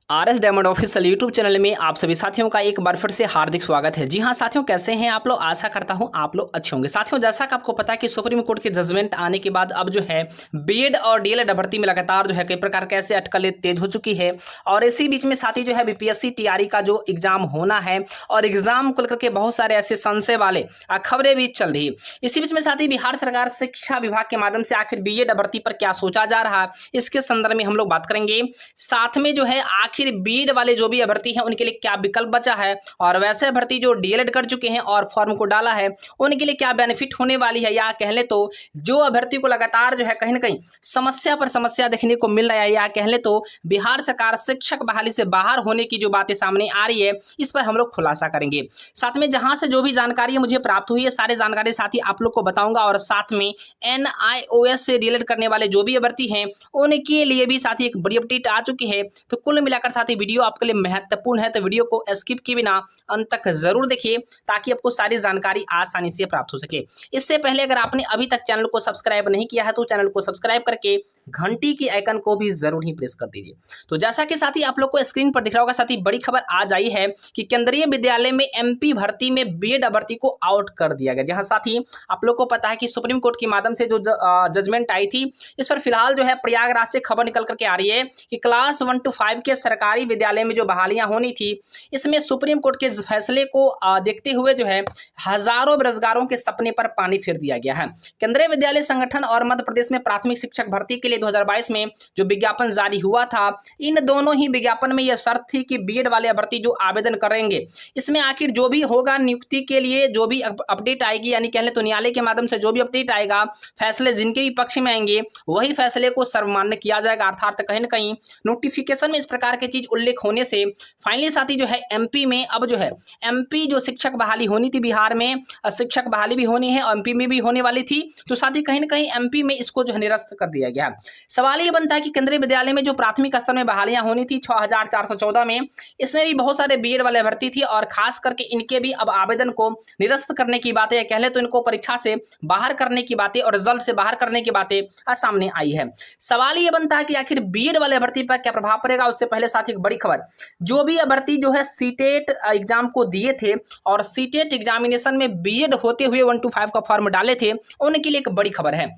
RS diamond official YouTube channel में आप सभी साथियों का एक बार फिर से हार्दिक स्वागत है। जी हाँ साथियों, कैसे हैं आप लोग? आशा करता हूं आप लोग अच्छे होंगे। साथियों, जैसा कि आपको पता है कि सुप्रीम कोर्ट के जजमेंट आने के बाद अब जो है बीएड और डीएलएड भर्ती में लगातार जो है कई प्रकार के ऐसे अटकलें तेज हो चुकी है। और इसी बीच में साथ ही जो है बीपीएससी टीआरई का जो एग्जाम होना है और एग्जाम को लेकर के बहुत सारे ऐसे संशय वाले खबरें भी चल रही है। इसी बीच में साथ ही बिहार सरकार शिक्षा विभाग के माध्यम से आखिर बीएड भर्ती पर क्या सोचा जा रहा है, इसके संदर्भ में हम लोग बात करेंगे। साथ में जो है आखिर बीएड वाले जो भी अभ्यर्थी हैं उनके लिए क्या विकल्प बचा है, और वैसे अभ्यर्थी जो डीएलएड कर चुके हैं और फॉर्म को डाला है उनके लिए क्या बेनिफिट होने वाली है, या कह ले तो जो अभ्यर्थी को लगातार जो है कहीं ना कहीं समस्या पर समस्या देखने को मिल रहा है, या कह ले तो बिहार सरकार शिक्षक बहाली से बाहर होने की जो बातें सामने आ रही है, इस पर हम लोग खुलासा करेंगे। साथ में जहां से जो भी जानकारी मुझे प्राप्त हुई है सारी जानकारी साथ ही आप लोग को बताऊंगा। और साथ में एनआईओएस से डीएलएड करने वाले जो भी अभ्यर्थी हैं उनके लिए भी साथ ही एक बड़ी अपडेट आ चुकी है। तो कुल मिलाकर साथ ही वीडियो आपके लिए महत्वपूर्ण है, तो वीडियो को स्किप किए बिना अंत तक जरूर देखिए ताकि आपको सारी जानकारी आसानी से प्राप्त हो सके। इससे पहले अगर आपने अभी तक चैनल को सब्सक्राइब नहीं किया है तो चैनल को सब्सक्राइब करके घंटी की आइकन को भी जरूर ही प्रेस कर दीजिए। तो जैसा कि साथी आप लोग को स्क्रीन पर दिख रहा होगा, साथी बड़ी खबर आज आई है कि केंद्रीय विद्यालय में एमपी भर्ती में बीएड अभ्यर्थी को आउट कर दिया गया। जहां साथी आप लोग को पता है कि सुप्रीम कोर्ट के माध्यम से जो जजमेंट आई थी, इस पर फिलहाल जो है प्रयागराज से खबर निकल करके आ रही है कि क्लास 1 to 5 के सरकारी विद्यालय में जो बहालियां होनी थी, इसमें सुप्रीम कोर्ट के फैसले को देखते हुए जो है हजारों बेरोजगारों के सपने पर पानी फेर दिया गया है। केंद्रीय विद्यालय संगठन और मध्य प्रदेश में प्राथमिक शिक्षक भर्ती के लिए 2022 में जो विज्ञापन जारी हुआ था, इन दोनों ही विज्ञापन में यह शर्त थी कि बीएड वाले अभ्यर्थी जो आवेदन करेंगे, इसमें आखिर जो भी होगा नियुक्ति के लिए जो भी अपडेट आएगी, यानी कह लें तो न्यायालय के माध्यम से जो भी अपडेट आएगा, फैसले जिनके भी पक्ष में आएंगे वही फैसले को सर्वमान्य किया जाएगा। अर्थात कहीं ना कहीं नोटिफिकेशन में इस प्रकार की चीज उल्लेख होने से फाइनली साथी जो है एमपी में अब जो है एमपी जो शिक्षक बहाली होनी थी, बिहार में शिक्षक बहाली भी होनी है और एमपी में भी होने वाली थी, तो साथी कहीं ना कहीं एमपी में इसको जो है निरस्त कर दिया गया। सवाल ये बनता है कि केंद्रीय विद्यालय में जो प्राथमिक स्तर में बहालियां होनी थी 6414 में, इसमें भी बहुत सारे बीएड वाले भर्ती थी और खास करके इनके भी अब आवेदन को निरस्त करने की बातें, कह ले तो इनको परीक्षा से बाहर करने की बातें और रिजल्ट से बाहर करने की बातें सामने आई है। सवाल ये बनता है कि आखिर बीएड वाले भर्ती पर क्या प्रभाव पड़ेगा। उससे पहले साथ ही एक बड़ी खबर, जो भी अभ्यर्थी जो है सीटेट एग्जाम को दिए थे और सीटेट एग्जामिनेशन में बीएड होते हुए 1 to 5 का फॉर्म डाले थे, उनके लिए एक बड़ी खबर है।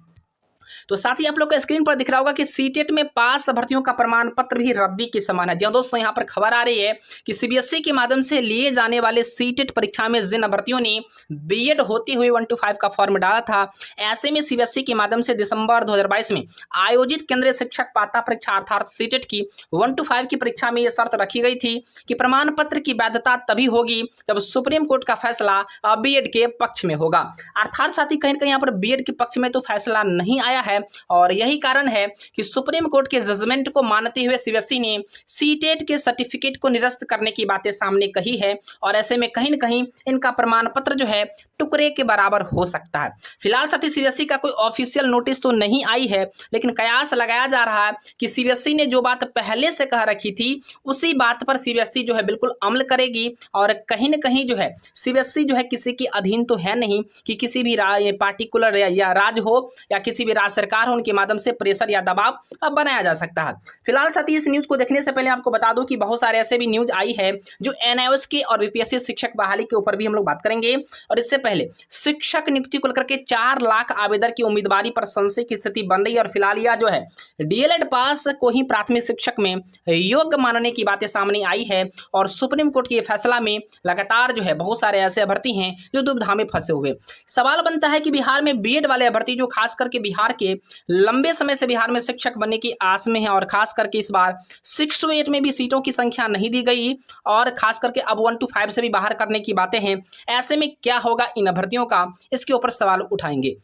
तो साथ ही आप लोग को स्क्रीन पर दिख रहा होगा कि सीटेट में पास अभ्यर्थियों का प्रमाण पत्र भी रद्दी के समान है। जी दोस्तों, यहाँ पर खबर आ रही है कि सीबीएसई के माध्यम से लिए जाने वाले सीटेट परीक्षा में जिन अभ्यर्थियों ने बीएड होते हुए 1 to 5 का फॉर्म डाला था, ऐसे में सीबीएसई के माध्यम से दिसंबर 2022 में आयोजित केंद्रीय शिक्षक पात्रता परीक्षा अर्थात सीटेट की 1 to 5 की परीक्षा में यह शर्त रखी गई थी कि प्रमाण पत्र की वैधता तभी होगी जब सुप्रीम कोर्ट का फैसला बीएड के पक्ष में होगा। अर्थात साथ ही कहीं ना कहीं यहाँ पर बीएड के पक्ष में तो फैसला नहीं आया है, और यही कारण है कि सुप्रीम कोर्ट के जजमेंट को मानते हुए सीबीएसई ने सीटेट के सर्टिफिकेट को निरस्त करने की बातें सामने कही है। और ऐसे में कहीं ना कहीं इनका प्रमाण पत्र जो है टुकड़े के बराबर हो सकता है। फिलहाल साथ ही सीबीएसई का कोई ऑफिशियल नोटिस तो नहीं आई है, लेकिन कयास लगाया जा रहा है कि सीबीएसई ने जो बात पहले से कह रखी थी उसी बात पर सीबीएसई जो है बिल्कुल अमल करेगी। और कहीं ना कहीं जो है सीबीएसई जो है किसी के अधीन तो है नहीं कि किसी भी पार्टिकुलर या राज्य हो या किसी भी राज्य सरकार हो, उनके माध्यम से प्रेशर या दबाव बनाया जा सकता है। फिलहाल साथ ही इस न्यूज को देखने से पहले आपको बता दूं कि बहुत सारे ऐसे भी न्यूज आई है जो एनआईओएस के और बीपीएससी शिक्षक बहाली के ऊपर भी हम लोग बात करेंगे। और इससे पहले शिक्षक नियुक्ति को लेकर के 4 लाख आवेदक की उम्मीदवारी पर संशय की स्थिति बन रही है। और फिलहाल यह जो है डीएलएड पास को ही प्राथमिक शिक्षक में योग्य मानने की बातें सामने आई है। और सुप्रीम कोर्ट के फैसला में लगातार जो है बहुत सारे ऐसे अभ्यर्थी हैं जो दुविधा में फंसे हुए। सवाल बनता है कि बिहार में बीएड वाले अभ्यर्थी जो खास करके बिहार के लंबे समय से बिहार में शिक्षक बनने की आस में है, और खास करके इस बार 6 to 8 में भी सीटों की संख्या नहीं दी गई, और खास करके अब 1 to 5 से भी बाहर करने की बातें हैं। ऐसे में क्या होगा इन अभ्यर्थियों का, इसके ऊपर सवाल उठाएंगे।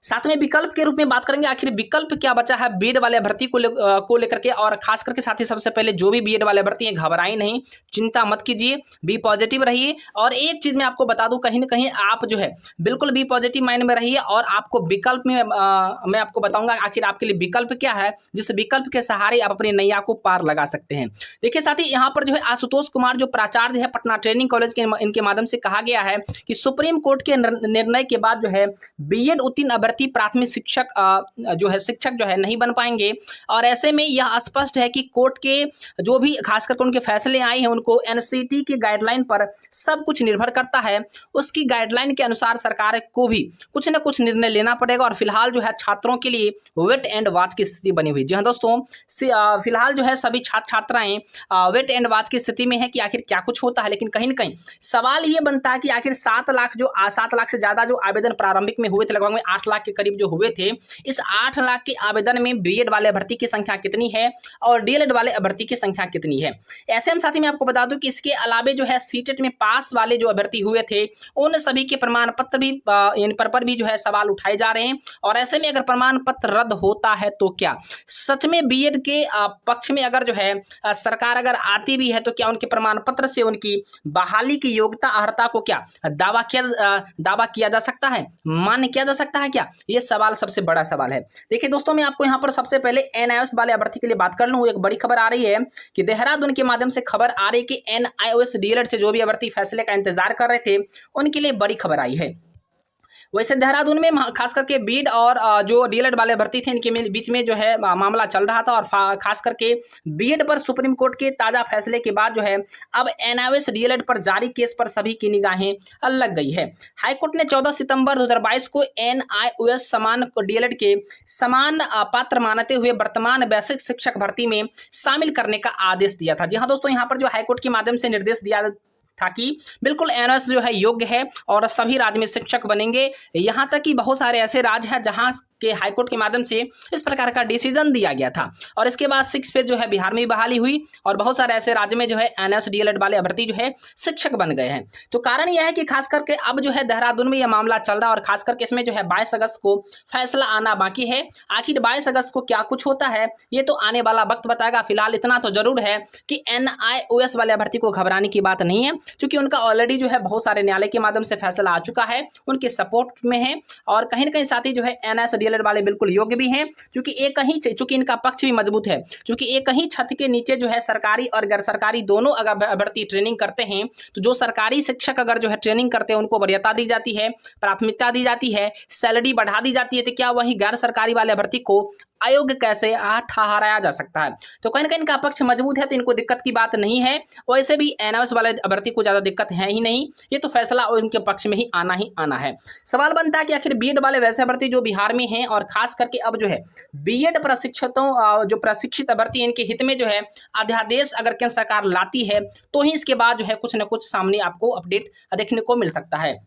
साथ में विकल्प के रूप में बात करेंगे, आखिर विकल्प क्या बचा है बीएड वाले भर्ती को लेकर के। और खास करके साथ ही सबसे पहले जो भी बीएड वाले भर्ती हैं घबराई नहीं, चिंता मत कीजिए, बी पॉजिटिव रहिए। और एक चीज मैं आपको बता दूं, कहीं ना कहीं आप जो है बिल्कुल बी पॉजिटिव माइंड में रहिए। और आपको विकल्प में मैं आपको बताऊंगा आखिर आपके लिए विकल्प क्या है, जिस विकल्प के सहारे आप अपनी नैया को पार लगा सकते हैं। देखिए साथ ही यहाँ पर जो है आशुतोष कुमार जो प्राचार्य है पटना ट्रेनिंग कॉलेज के, इनके माध्यम से कहा गया है कि सुप्रीम कोर्ट के निर्णय के बाद जो है बीएड उत्तीर्ण अभ्यर्थी प्राथमिक शिक्षक जो है शिक्षक जो है नहीं बन पाएंगे। और ऐसे में यह स्पष्ट है कि कोर्ट के जो भी खासकर उनके फैसले आए हैं उनको एनसीटी की गाइडलाइन पर सब कुछ निर्भर करता है। उसकी गाइडलाइन के अनुसार सरकार को भी कुछ न कुछ निर्णय लेना पड़ेगा। और फिलहाल जो है छात्रों के लिए वेट एंड वॉच की स्थिति बनी हुई। जी हाँ दोस्तों, फिलहाल जो है सभी छात्र छात्राएं वेट एंड वॉच की स्थिति में है कि आखिर क्या कुछ होता है। लेकिन कहीं न कहीं सवाल ये बनता है कि आखिर 7 लाख से ज्यादा जो आवेदन प्रारंभिक में हुए थे, लगभग में 8 लाख के करीब जो हुए थे, इस 8 लाख के आवेदन में बीएड वाले अभ्यर्थी की संख्या कितनी है और डीएलएड वाले अभ्यर्थी की संख्या कितनी है। ऐसे में साथी मैं आपको बता दूं कि इसके अलावे जो है सीटेट में पास वाले जो अभ्यर्थी हुए थे उन सभी के प्रमाण पत्र भी इन पर भी जो है सवाल उठाए जा रहे हैं। और ऐसे में अगर प्रमाण पत्र रद्द होता है तो क्या सच में बीएड के पक्ष में अगर जो है सरकार अगर आती भी है तो क्या उनके प्रमाण पत्र से उनकी बहाली की योग्यता अर्हता को क्या दावा किया जा सकता है, मान्य किया जा सकता है क्या? ये सवाल सबसे बड़ा सवाल है। देखिए दोस्तों, मैं आपको यहाँ पर सबसे पहले एनआईओएस वाले अभ्यर्थी के लिए बात कर लूँ। एक बड़ी खबर आ रही है कि देहरादून के माध्यम से खबर आ रही है कि एनआईओएस डीएलएड से जो भी अभ्यर्थी फैसले का इंतजार कर रहे थे उनके लिए बड़ी खबर आई है। वैसे देहरादून में खास करके बीएड और जो डीएलएड वाले भर्ती थे इनके बीच में जो है मामला चल रहा था। और खास करके बीएड पर सुप्रीम कोर्ट के ताजा फैसले के बाद जो है अब एनआईओएस डीएलएड पर जारी केस पर सभी की निगाहें लग गई है। हाईकोर्ट ने 14 सितंबर 2022 को एनआईओएस समान डीएलएड के समान पात्र मानते हुए वर्तमान बेसिक शिक्षक भर्ती में शामिल करने का आदेश दिया था। जी हाँ दोस्तों, यहाँ पर जो हाईकोर्ट के माध्यम से निर्देश दिया था कि बिल्कुल एनआईओएस जो है योग्य है और सभी राज्य में शिक्षक बनेंगे। यहाँ तक कि बहुत सारे ऐसे राज्य हैं जहाँ के हाईकोर्ट के माध्यम से इस प्रकार का डिसीजन दिया गया था। और इसके बाद 6 फेज जो है बिहार में भी बहाली हुई और बहुत सारे ऐसे राज्य में जो है एनआईओएस डीएलएड वाले अभ्यर्थी जो है शिक्षक बन गए हैं। तो कारण यह है कि खास करके अब जो है देहरादून में यह मामला चल रहा है और खास करके इसमें जो है 22 अगस्त को फैसला आना बाकी है। आखिर 22 अगस्त को क्या कुछ होता है ये तो आने वाला वक्त बताएगा। फिलहाल इतना तो जरूर है कि एनआईओएस वाले अभ्यर्थी को घबराने की बात नहीं है, क्योंकि उनका ऑलरेडी जो है बहुत सारे न्यायालय के माध्यम से फैसला आ चुका है, उनके सपोर्ट में है। और कहीं न कहीं साथ ही जो है एनआईओएस डीएलएड वाले बिल्कुल योग्य भी हैं, चूंकि इनका पक्ष भी मजबूत है। क्योंकि एक ही छत के नीचे जो है सरकारी और गैर सरकारी दोनों अगर अभ्यर्थी ट्रेनिंग करते हैं तो जो सरकारी शिक्षक अगर जो है ट्रेनिंग करते हैं उनको वरीयता दी जाती है, प्राथमिकता दी जाती है, सैलरी बढ़ा दी जाती है। तो क्या वही गैर सरकारी वाले अभ्यर्थी को अयोग्य कैसे ठहराया जा सकता है? तो कहीं ना कहीं इनका पक्ष मजबूत है तो इनको दिक्कत की बात नहीं है। वैसे भी एनआईओएस वाले अभ्यर्थी को ज्यादा दिक्कत है ही नहीं, ये तो फैसला उनके पक्ष में ही आना है। सवाल बनता है कि आखिर बीएड वाले वैसे अभ्यर्थी जो बिहार में हैं और खास करके अब जो है बीएड प्रशिक्षित अभ्यर्थी इनके हित में जो है अध्यादेश अगर केंद्र सरकार लाती है तो ही इसके बाद जो है कुछ न कुछ सामने आपको अपडेट देखने को मिल सकता है।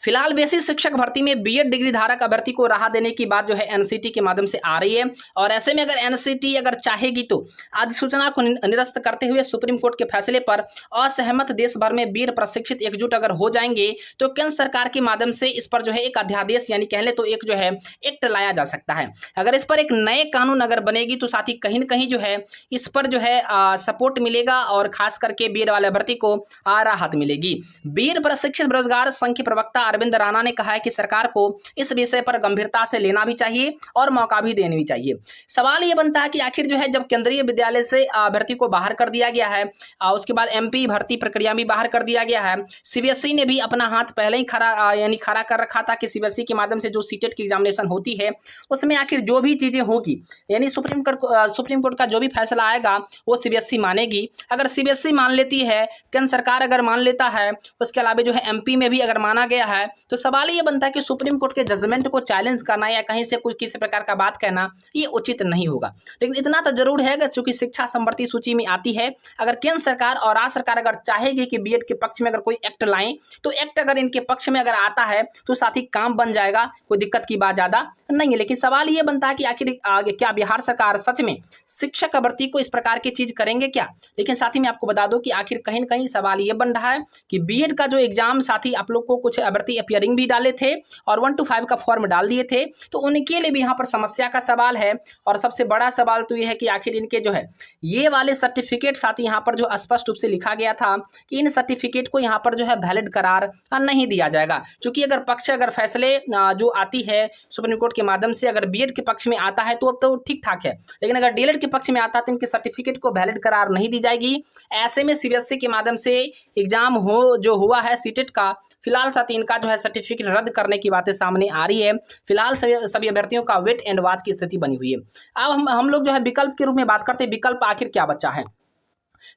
फिलहाल बेसिक शिक्षक भर्ती में बीएड डिग्री धारक अभ्यर्थी को राहत देने की बात जो है एनसीटी के माध्यम से आ रही है। और ऐसे में अगर एनसीटी अगर चाहेगी तो अधिसूचना को निरस्त करते हुए सुप्रीम कोर्ट के फैसले पर असहमत देश भर में बीएड प्रशिक्षित एकजुट अगर हो जाएंगे तो केंद्र सरकार के माध्यम से इस पर जो है एक अध्यादेश यानी कह ले तो एक जो है एक्ट लाया जा सकता है। अगर इस पर एक नए कानून अगर बनेगी तो साथ ही कहीं न कहीं जो है इस पर जो है सपोर्ट मिलेगा और खास करके बीएड वाले अभ्यर्थी को राहत मिलेगी। बीएड प्रशिक्षित बेरोजगार संघ के प्रवक्ता अरविंद राणा ने कहा है कि सरकार को इस विषय पर गंभीरता से लेना भी चाहिए और मौका भी देना भी चाहिए। सवाल ये बनता है कि आखिर जो है जब केंद्रीय विद्यालय से भर्ती को बाहर कर दिया गया है, उसके बाद एमपी भर्ती प्रक्रिया भी बाहर कर दिया गया है, सीबीएसई ने भी अपना हाथ पहले ही खड़ा कर रखा था कि सीबीएसई के माध्यम से जो सीटेट की एग्जामिनेशन होती है उसमें आखिर जो भी चीजें होगी यानी सुप्रीम कोर्ट का जो भी फैसला आएगा वो सीबीएसई मानेगी। अगर सीबीएसई मान लेती है, केंद्र सरकार अगर मान लेता है, उसके अलावा जो है एमपी में भी अगर माना गया है तो सवाल ये बनता है कि सुप्रीम कोर्ट के जजमेंट को चैलेंज करना या कहीं से कुछ किसी प्रकार का बात कहना ये उचित नहीं होगा। लेकिन इतना तो जरूर है कि चूंकि शिक्षा संवर्ती सूची में आती है, अगर केंद्र सरकार और राज्य सरकार अगर चाहेगी कि बीएड के पक्ष में अगर कोई एक्ट लाएं तो एक्ट अगर इनके पक्ष में अगर आता है तो साथ ही काम बन जाएगा, कोई दिक्कत की बात ज्यादा नहीं है। लेकिन सवाल ये बनता है कि आखिर क्या बिहार सरकार सच में शिक्षक भर्ती को इस प्रकार की चीज करेंगे क्या? लेकिन साथ ही मैं आपको बता दूं कि आखिर कहीं न कहीं सवाल ये बन रहा है कि बीएड का जो एग्जाम साथी आप लोग को कुछ अभ्यर्थी अपियरिंग भी डाले थे और 1 to 5 का फॉर्म डाल दिए थे, तो उनके लिए भी यहाँ पर समस्या का सवाल है। और सबसे बड़ा सवाल तो ये है कि आखिर इनके जो है ये वाले सर्टिफिकेट साथ ही यहाँ पर जो स्पष्ट रूप से लिखा गया था कि इन सर्टिफिकेट को यहाँ पर जो है वैलिड करार नहीं दिया जाएगा। क्योंकि अगर फैसले जो आती है सुप्रीम कोर्ट के माध्यम से अगर बीएड के पक्ष में आता है तो अब तो ठीक ठाक है, लेकिन अगर डीएलएड के पक्ष में आता है तो इनके सर्टिफिकेट को वैलिड करार नहीं दी जाएगी। ऐसे में सीबीएसई के माध्यम से एग्जाम जो हुआ है सीटेट का फिलहाल साथ ही इनका जो है सर्टिफिकेट रद्द करने की बातें सामने आ रही है। फिलहाल सभी अभ्यर्थियों का वेट एंड वॉच की स्थिति बनी हुई है। अब हम लोग जो है विकल्प के रूप में बात करते हैं, विकल्प आखिर क्या बचा है।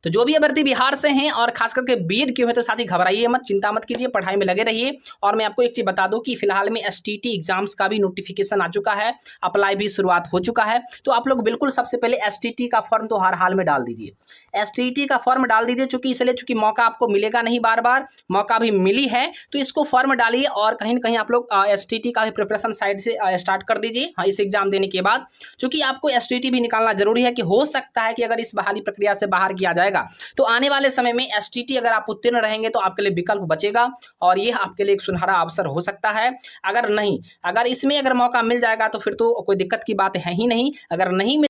तो जो भी अभ्यर्थी बिहार से हैं और खास करके बीएड किए हुए तो साथ ही घबराइए मत, चिंता मत कीजिए, पढ़ाई में लगे रहिए। और मैं आपको एक चीज बता दूं कि फिलहाल में एसटीटी एग्जाम्स का भी नोटिफिकेशन आ चुका है, अप्लाई भी शुरुआत हो चुका है। तो आप लोग बिल्कुल सबसे पहले एसटीटी का फॉर्म तो हर हाल में डाल दीजिए, एसटीटी का फॉर्म डाल दीजिए। चूंकि मौका आपको मिलेगा नहीं बार बार, मौका भी मिली है तो इसको फॉर्म डालिए और कहीं ना कहीं आप लोग एसटीटी का भी प्रिपरेशन साइड से स्टार्ट कर दीजिए। हाँ, इस एग्जाम देने के बाद चूंकि आपको एसटीटी भी निकालना जरूरी है कि हो सकता है कि अगर इस बहाली प्रक्रिया से बाहर किया जाएगा तो आने वाले समय में एसटीटी अगर आप उत्तीर्ण रहेंगे तो आपके लिए विकल्प बचेगा और ये आपके लिए एक सुनहरा अवसर हो सकता है। अगर इसमें मौका मिल जाएगा तो फिर तो कोई दिक्कत की बात है ही नहीं। अगर नहीं